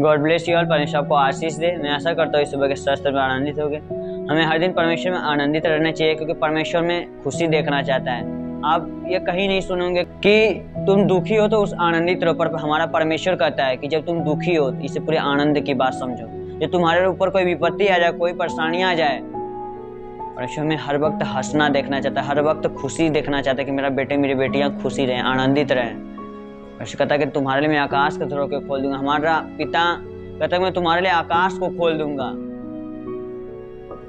God bless you all. परमेश्वर आपको आशीष दे। मैं आशा करता हूँ इस सुबह के स्वास्थ्य में आनंदित होगे। हमें हर दिन परमेश्वर में आनंदित रहना चाहिए, क्योंकि परमेश्वर में खुशी देखना चाहता है। आप ये कहीं नहीं सुनोगे कि तुम दुखी हो तो उस आनंदित रहो, पर हमारा परमेश्वर कहता है कि जब तुम दुखी हो इसे पूरे आनंद की बात समझो। जब तुम्हारे ऊपर कोई विपत्ति आ जाए, कोई परेशानी आ जाए, परमेश्वर में हर वक्त हंसना देखना चाहता है, हर वक्त खुशी देखना चाहता है कि मेरा बेटे मेरी बेटियां खुशी रहें, आनंदित रहें। परमेश्वर कहता है कि तुम्हारे लिए मैं आकाश के दरों को खोल दूंगा। हमारा पिता कहता है मैं तुम्हारे लिए आकाश को खोल दूंगा।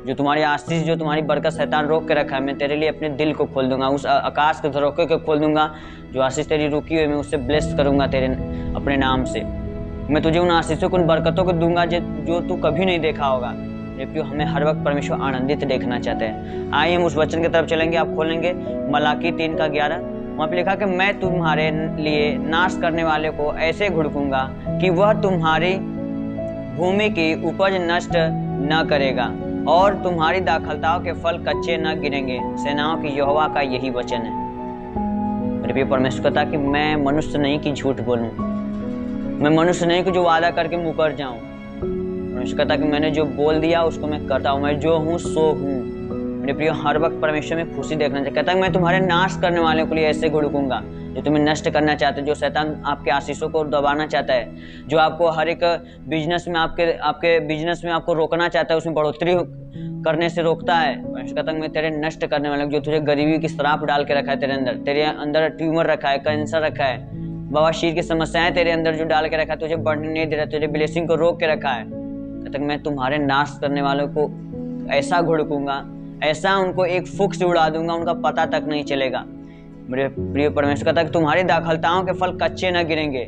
जो तुम्हारी आशीष, जो तुम्हारी बरकत शैतान रोक के रखा है, मैं तेरे लिए अपने दिल को खोल दूंगा। उस आकाश के दरों को खोल दूंगा। जो आशीष तेरी रुकी हुई मैं उससे ब्लेस करूंगा तेरे अपने नाम से। मैं तुझे उन आशीषों को, उन बरकतों को दूंगा जो तू कभी नहीं देखा होगा। प्रियो, हमें हर वक्त परमेश्वर आनंदित देखना चाहते हैं। आइए हम उस वचन की तरफ चलेंगे। आप खोलेंगे मलाकी 3:11। वहाँ पे लिखा कि मैं तुम्हारे लिए नाश करने वाले को ऐसे घुड़कूंगा कि वह तुम्हारी भूमि की उपज नष्ट न करेगा और तुम्हारी दाखलताओं के फल कच्चे न गिरेंगे। सेनाओं की यहोवा का यही वचन है। मेरे प्रिय परमेश्वर कहता कि मैं मनुष्य नहीं कि झूठ बोलूं, मैं मनुष्य नहीं कि जो वादा करके मुकर जाऊं। परमेश्वर कहता कि मैंने जो बोल दिया उसको मैं करता हूं, मैं जो हूं सो हूं। मेरे प्रिय, हर वक्त परमेश्वर में खुशी देखना चाहिए। कहता है मैं तुम्हारे नाश करने वाले के लिए ऐसे घुड़कूंगा जो तुम्हें नष्ट करना चाहते हैं, जो शैतान आपके आशीषों को दबाना चाहता है, जो आपको हर एक बिजनेस में आपके बिजनेस में आपको रोकना चाहता है, उसमें बढ़ोतरी करने से रोकता है। परमेश्वर कहता है मैं तेरे नष्ट करने वाला, जो तुझे गरीबी की श्राप डाल के रखा है, तेरे अंदर ट्यूमर रखा है, कैंसर रखा है, बवासीर की समस्याएं तेरे अंदर जो डाल के रखा है, तुझे बढ़ने नहीं दे रहा, तुझे ब्लेसिंग को रोक के रखा है। कहता है मैं तुम्हारे नाश करने वालों को ऐसा घुड़कूंगा, ऐसा उनको एक फूंक से उड़ा दूंगा, उनका पता तक नहीं चलेगा। मेरे प्रिय परमेश्वर कहता है कि तुम्हारी दाखलताओं के फल कच्चे न गिरेंगे।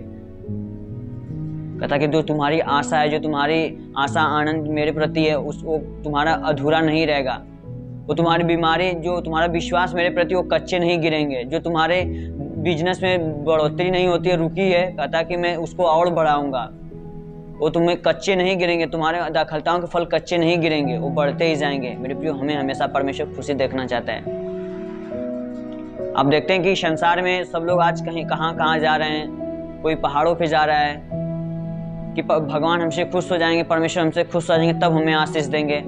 कहता कि जो तुम्हारी आशा है, जो तुम्हारी आशा आनंद मेरे प्रति है, वो तुम्हारा अधूरा नहीं रहेगा। वो तुम्हारी बीमारी, जो तुम्हारा विश्वास मेरे प्रति, वो कच्चे नहीं गिरेंगे। जो तुम्हारे बिजनेस में बढ़ोतरी नहीं होती है, रुकी है, कहता कि मैं उसको और बढ़ाऊंगा। वो तुम्हें कच्चे नहीं गिरेंगे, तुम्हारे दाखलताओं के फल कच्चे नहीं गिरेंगे, वो बढ़ते ही जाएंगे। मेरे प्रियो, हमें हमेशा परमेश्वर खुशी देखना चाहता है। आप देखते हैं कि संसार में सब लोग आज कहीं कहाँ जा रहे हैं। कोई पहाड़ों पे जा रहा है कि भगवान हमसे खुश हो जाएंगे, परमेश्वर हमसे खुश हो जाएंगे तब हमें आशीष देंगे।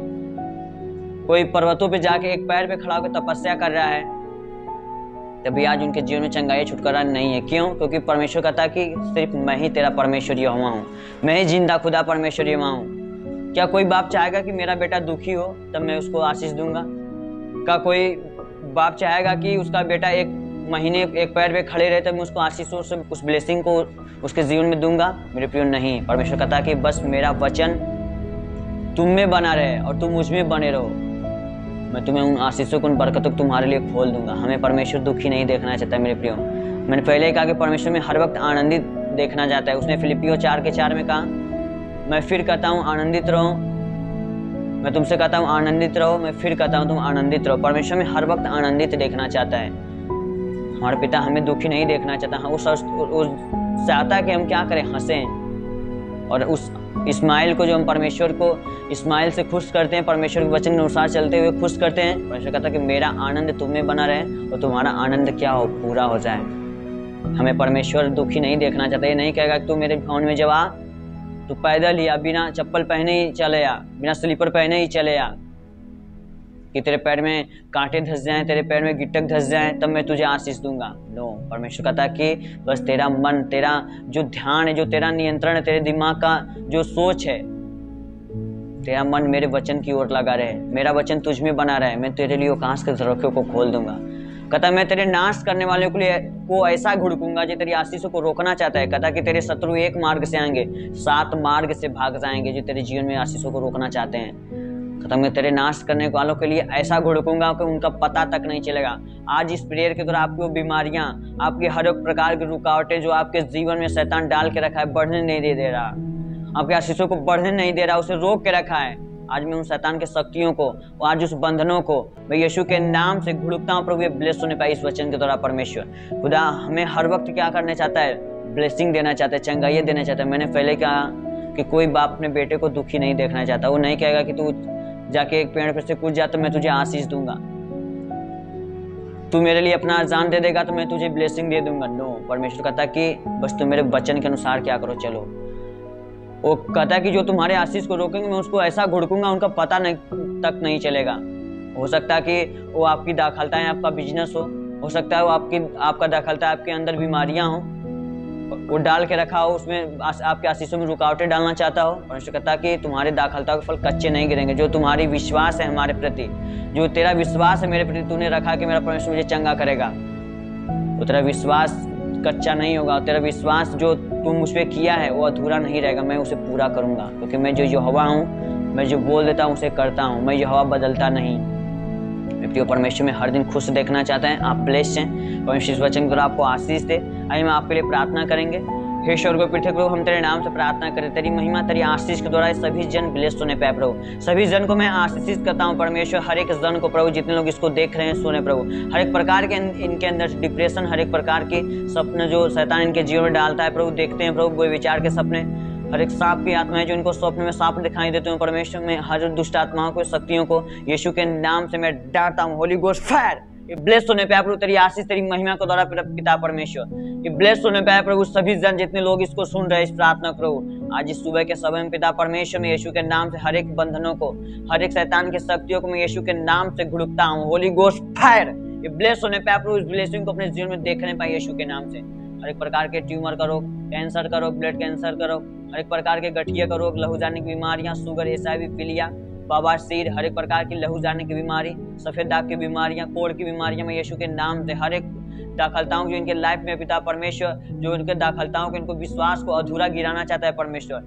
कोई पर्वतों पे जाके एक पैर पे खड़ा होकर तपस्या कर रहा है, तभी आज उनके जीवन में चंगाई छुटकारा नहीं है। क्यों? क्योंकि परमेश्वर कहता है कि सिर्फ मैं ही तेरा परमेश्वर यहोवा हूँ, मैं ही जिंदा खुदा परमेश्वर यहोवा हूँ। क्या कोई बाप चाहेगा कि मेरा बेटा दुखी हो तब मैं उसको आशीष दूंगा? क्या कोई बाप चाहेगा कि उसका बेटा एक महीने एक पैर पे खड़े रहे तब मैं उसको आशीषों से उस ब्लेसिंग को उसके जीवन में दूंगा? मेरे प्रियो, नहीं। परमेश्वर कहता है कि बस मेरा वचन तुम में बना रहे और तुम मुझ में बने रहो, मैं तुम्हें उन आशीषों को, उन बरकतों को तुम्हारे लिए खोल दूंगा। हमें परमेश्वर दुखी नहीं देखना चाहता मेरे प्रियो। मैंने पहले ही कहा कि परमेश्वर में हर वक्त आनंदित देखना चाहता है। उसने फिलिपियों 4:4 में कहा, मैं फिर कहता हूँ आनंदित रहो। मैं तुमसे कहता हूँ आनंदित रहो, मैं फिर कहता हूँ तुम आनंदित रहो। परमेश्वर में हर वक्त आनंदित देखना चाहता है। हमारा पिता हमें दुखी नहीं देखना चाहता। वो चाहता है कि हम क्या करें, हंसें। और उस इस्माइल को, जो हम परमेश्वर को इस्माइल से खुश करते हैं, परमेश्वर के वचन के अनुसार चलते हुए खुश करते हैं, परमेश्वर कहता है कि मेरा आनंद तुम में बना रहे और तुम्हारा आनंद क्या हो, पूरा हो जाए। हमें परमेश्वर दुखी नहीं देखना चाहता। ये नहीं कहेगा कि तू मेरे भवन में जब आ तू पैदल ही आ, बिना चप्पल पहने ही चले आ, बिना स्लीपर पहने ही चले आ, कि तेरे पैर में कांटे धंस जाएं, तेरे पैर में गिट्टक धंस जाएं तब मैं तुझे आशीष दूंगा। नो, परमेश्वर कहता है कि बस तेरा मन, तेरा जो ध्यान है, जो तेरा नियंत्रण है, तेरे दिमाग का जो सोच है, तेरा मन मेरे वचन की ओर लगा रहे, मेरा वचन तुझ में बना रहे, मैं तेरे लिए आकाश के झरोखे को खोल दूंगा। कहता मैं तेरे नाश करने वाले के लिए को ऐसा घुड़कूंगा जो तेरी आशीषों को रोकना चाहता है। कहता कि तेरे शत्रु एक मार्ग से आएंगे, 7 मार्ग से भाग जाएंगे जो तेरे जीवन में आशीषों को रोकना चाहते हैं। कहता मैं तेरे नाश करने वालों के लिए ऐसा घुड़कूंगा कि उनका पता तक नहीं चलेगा। आज इस प्रेयर के द्वारा आपकी वो बीमारियां, आपकी हर एक प्रकार की रुकावटें जो आपके जीवन में शैतान डाल के रखा है, बढ़ने नहीं दे रहा, आपके आशीषों को बढ़ने नहीं दे रहा, उसे रोक के रखा है। आज मैं उन शैतान के शक्तियों को, आज उस बंधनों को मैं यीशु के नाम से घुड़कता हूँ। प्रभु ये ब्लेस होने पाए इस वचन के द्वारा। परमेश्वर खुदा हमें हर वक्त क्या करना चाहता है, ब्लेसिंग देना चाहता है, चंगाई देना चाहता है। मैंने पहले कहा कि कोई बाप अपने बेटे को दुखी नहीं देखना चाहता। वो नहीं कहेगा कि तू जाके एक पेड़ पर से कूद जा तो मैं तुझे आशीष दूंगा, तू मेरे लिए अपना जान दे देगा तो मैं तुझे ब्लेसिंग दे दूंगा। नो, परमेश्वर कहता कि बस तुम मेरे वचन के अनुसार क्या करो, चलो। वो कहता है कि जो तुम्हारे आशीष को रोकेंगे मैं उसको ऐसा घुड़कूंगा उनका पता तक नहीं चलेगा। हो सकता है कि वो आपकी दाखलता है, आपका बिजनेस हो सकता है वो आपका दाखलता है, आपके अंदर बीमारियां हो, वो डाल के रखा हो, उसमें आपके आशीषों में रुकावटें डालना चाहता हो। परमेश्वर कहता है कि तुम्हारे दाखलता के फल कच्चे नहीं गिरेंगे। जो तुम्हारी विश्वास है हमारे प्रति, जो तेरा विश्वास है मेरे प्रति, तूने रखा कि मेरा परमेश्वर मुझे चंगा करेगा, तो तेरा विश्वास कच्चा नहीं होगा। तेरा विश्वास जो तुम मुझ पे किया है वो अधूरा नहीं रहेगा। मैं उसे पूरा करूंगा, क्योंकि मैं जो यहोवा हूँ, मैं जो बोल देता हूँ उसे करता हूँ। मैं यहोवा बदलता नहीं। प्रिय परमेश्वर में हर दिन खुश देखना चाहता है। आप ब्लेस्ड हैं, परमेश्वर इस वचन को आपको आशीष दे। आइए हम आपके लिए प्रार्थना करेंगे। हे ईश्वर को पृथ्वी प्रभु, हम तेरे नाम से प्रार्थना करें, तेरी महिमा तेरी आशीष के द्वारा सभी जन ब्लेस्ड होने पाए प्रभु। सभी जन को मैं आशीषित करता हूँ परमेश्वर, हर एक जन को प्रभु, जितने लोग इसको देख रहे हैं सुने प्रभु, हर एक प्रकार के इनके अंदर डिप्रेशन, हर एक प्रकार के सपने जो शैतान इनके जीवन में डालता है प्रभु, देखते हैं प्रभु वो विचार के सपने, हर एक सांप की आत्माएं जो इनको स्वप्न में सांप दिखाई देते हैं परमेश्वर, में हर दुष्ट आत्माओं को, शक्तियों को यीशु के नाम से मैं डांटता हूँ। होली गोस्ट फायर, ये ब्लेस्ड होने पाए प्रभु, तेरी आशीष तेरी महिमा के द्वारा पिता परमेश्वर, ये ब्लेस्ड होने पाए प्रभु। सभी जन जितने लोग इसको सुन रहे हैं इस प्रार्थना प्रभु, आज इस सुबह के समय में पिता परमेश्वर में यीशु के नाम से हर एक बंधनों को, हर एक शैतान की शक्तियों को मैं यीशु के नाम से घुड़कता हूँ। होली गोस्ट फायर, ये ब्लेस्ड होने पाए प्रभु, इस ब्लेसिंग को अपने जीवन में देखने पाए यीशु के नाम से। हर एक प्रकार के ट्यूमर का रोग, कैंसर का रोग, ब्लड कैंसर का रोग, हर एक प्रकार के गठिया का रोग, लहू जाने की बीमारियां, शुगर, HIV, पीलिया, बवासीर, हर एक प्रकार की लहू जाने की बीमारी, सफेद दाग की बीमारियां, कोढ़ की बीमारियां, मैं यीशु के नाम से हर एक दाखलताओं जो इनके लाइफ में पिता परमेश्वर, जो इनके दाखलताओं के इनको विश्वास को अधूरा गिराना चाहता है परमेश्वर,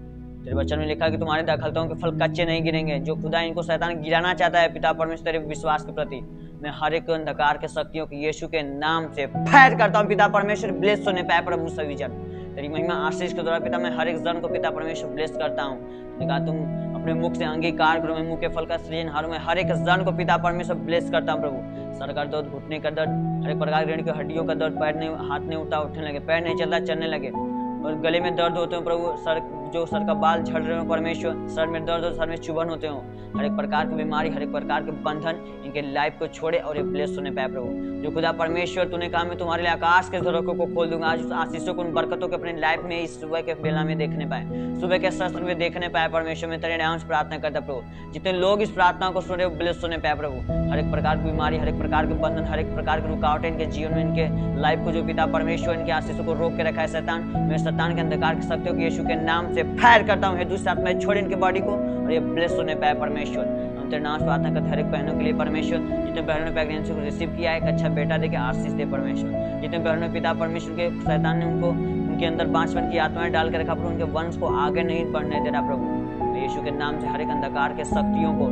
तेरे वचन में लिखा कि तुम्हारे दाखलताओं के फल कच्चे नहीं गिरेंगे। जो खुदा इनको शैतान गिराना चाहता है पिता परमेश्वर तेरे विश्वास के प्रति, मैं हर एक अंधकार के शक्तियों की यीशु के नाम से फायर करता हूँ पिता परमेश्वर। ब्लेस होने पाए प्रभु सभी जन, तेरी महिमा आशीष के द्वारा पिता मैं हर एक जन को पिता परमेश्वर ब्लेस करता हूँ। कहा तुम अपने मुख से अंगीकार करो, मैं मुंह के फल का सृजन हारू, मैं हर एक जन को पिता परमेश्वर ब्लेस करता हूँ प्रभु। सर का दर्द, घुटने का दर्द, हर एक प्रकार की रीढ़ की हड्डियों का दर्द, पैर नहीं, हाथ नहीं उठा उठने लगे, पैर नहीं चलता चलने लगे, और गले में दर्द होते हो प्रभु, सर का बाल झड़ रहे हो परमेश्वर, सर में दर्द हो, सर में चुभन होते हो, हर एक प्रकार की बीमारी, हर एक प्रकार के बंधन इनके लाइफ को छोड़े और ये ब्लेस होने पाए प्रभु। जो खुदा परमेश्वर तूने कहा मैं तुम्हारे लिए आकाश के झरोखों को खोल दूंगा, आज उस आशीषों को, उन बरकतों को अपने लाइफ में इस सुबह के बेला में देखने पाए, सुबह के सत्र में देखने पाए परमेश्वर। में तेरे नाम से प्रार्थना करता प्रभु, जितने लोग इस प्रार्थना को सुन रहे हो ब्लेस होने पाए प्रभु। हर एक प्रकार की बीमारी, हर एक प्रकार के बंधन, हर एक प्रकार की रुकावटें इनके जीवन में, इनके लाइफ को जो पिता परमेश्वर इनके आशीषों को रोक के रखा है शैतान, मैं शैतान के अंधकार की शक्तियों को यीशु के नाम से फायर करता हूँ। दुष्ट आत्मा छोड़ इनके बॉडी को और ये ब्लेस होने पाए परमेश्वर। हम तेरे नाम से प्रार्थना करते हर एक बहनों के लिए परमेश्वर, जितने बहनों ने प्रेगनेंसी को रिसीव किया है, एक अच्छा बेटा देके आशीष दे परमेश्वर। जितने बहनों ने पिता परमेश्वर के शैतान ने उनको उनके अंदर बांझपन की आत्माएं डाल कर रखा प्रभु, उनके वंश को आगे नहीं बढ़ने दे रहा प्रभु। यीशु के नाम से हर एक अंधकार के शक्तियों को,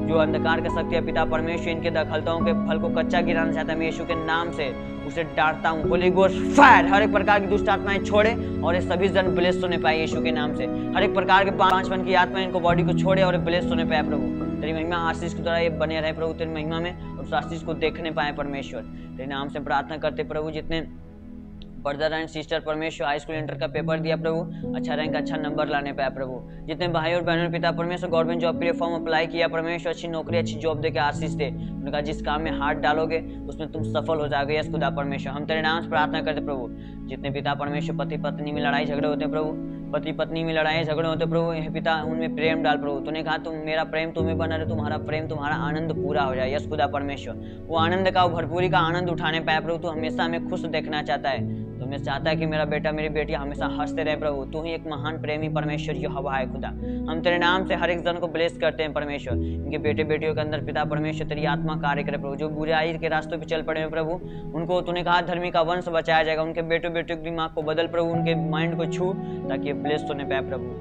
जो अंधकार के शक्ति पिता परमेश्वर इनके दखलताओं के फल को कच्चा गिराना चाहता है, मैं यीशु के नाम से उसे डांटता हूँ। होली गोस्ट फायर, हर एक प्रकार की दुष्ट आत्माएं छोड़े और ये सभी जन ब्लेस होने पाए यीशु के नाम से। हर एक प्रकार के बांझपन की आत्मा इनको बॉडी को छोड़े और ब्लेस होने पाए प्रभु। तेरी महिमा आशीष के द्वारा ये बने रहे प्रभु, तेरी महिमा में उस आशीष को देखने पाए परमेश्वर। तेरे नाम से प्रार्थना करते प्रभु, जितने ब्रदर एंड सिस्टर परमेश्वर हाई स्कूल इंटर का पेपर दिया प्रभु, अच्छा रैंक, अच्छा नंबर लाने पाया प्रभु। जितने भाई और बहनों पिता परमेश्वर गवर्नमेंट जॉब के लिए फॉर्म अप्लाई किया परमेश्वर, अच्छी नौकरी, अच्छी जॉब देकर आशीष दे। उन्होंने कहा जिस काम में हाथ डालोगे उसमें तुम सफल हो जाओगे। यस खुदा परमेश्वर, हम तेरे नाम से प्रार्थना करते प्रभु। जितने पिता परमेश्वर पति पत्नी में लड़ाई झगड़े होते हैं प्रभु, पति पत्नी में लड़ाई झगड़े होते प्रभु, हे पिता उनमें प्रेम डाल प्रभु। तूने कहा तुम मेरा प्रेम तुम्हें बना रहे, तुम्हारा प्रेम, तुम्हारा आनंद पूरा हो जाए। यस खुदा परमेश्वर, वो आनंद का, वो भरपूरी का आनंद उठाने पाए प्रभु। तू हमेशा हमें खुश देखना चाहता है, तो मैं चाहता है कि मेरा बेटा मेरी बेटी हमेशा हंसते रहे प्रभु। तू ही एक महान प्रेमी परमेश्वर यहोवा है खुदा। हम तेरे नाम से हर एक जन को ब्लेस करते हैं परमेश्वर। इनके बेटे बेटियों के अंदर पिता परमेश्वर तेरी आत्मा कार्य करे प्रभु। जो बुराई के रास्तों पे चल पड़े हैं प्रभु, उनको तूने कहा धर्मी का वंश बचाया जाएगा। उनके बेटों बेटियों के दिमाग को बदल प्रभु, उनके माइंड को छू, ताकि ब्लेस होने पाए प्रभु।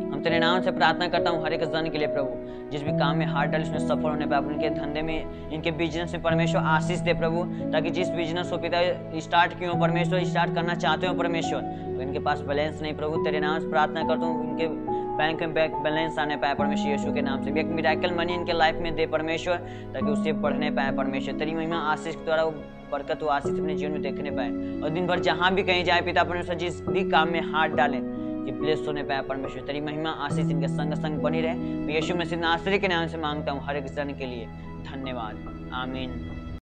हम तेरे नाम से प्रार्थना करता हूँ हर एक जन के लिए प्रभु, जिस भी काम में हाथ डाले उसमें सफल होने पाए। उनके धंधे में, इनके बिजनेस में परमेश्वर आशीष दे प्रभु, ताकि जिस बिजनेस को पिता स्टार्ट किए हो परमेश्वर, स्टार्ट करना चाहते हो परमेश्वर, तो इनके पास बैलेंस नहीं प्रभु। तेरे नाम से प्रार्थना करता हूँ इनके बैंक में बैलेंस आने पाए परमेश्वर यीशु के नाम से। एक मिरेकल मनी इनके लाइफ में दे परमेश्वर, ताकि उससे बढ़ने पाए परमेश्वर। तेरी महिमा आशीष के द्वारा वो बरकत, वो आशीष अपने जीवन में देखने पाए, और दिन भर जहाँ भी कहीं जाए पिता परमेश्वर, जिस भी काम में हाथ डालें ये ब्लेस होने पाए परमेश्वर। तेरी महिमा आशीष इनके संग संग बनी रहे। मैं यीशु मसीह नासरी के नाम से मांगता हूँ हर एक जन के लिए। धन्यवाद, आमीन।